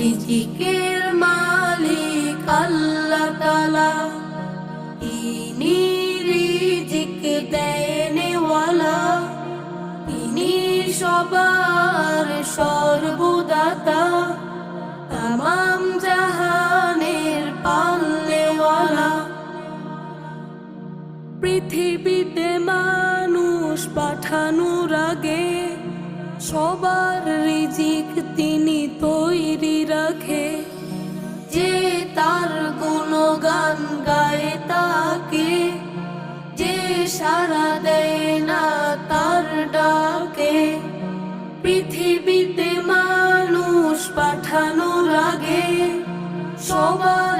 রিজিকের মালিক আল্লাহ তাআলা, তিনি রিজিক দেনেওয়ালা, তিনি সবার সর্বদাতা, তামাম জাহানের পালনেওয়ালা। পৃথিবীতে মানুষ পাঠানোর আগে সবার রিজিক তিনি তৈরি রাখে। যে তার গুণগান গায় তাকে, যে সাড়া দেয় না তার ডাকে। পৃথিবীতে মানুষ পাঠানোর আগে সবার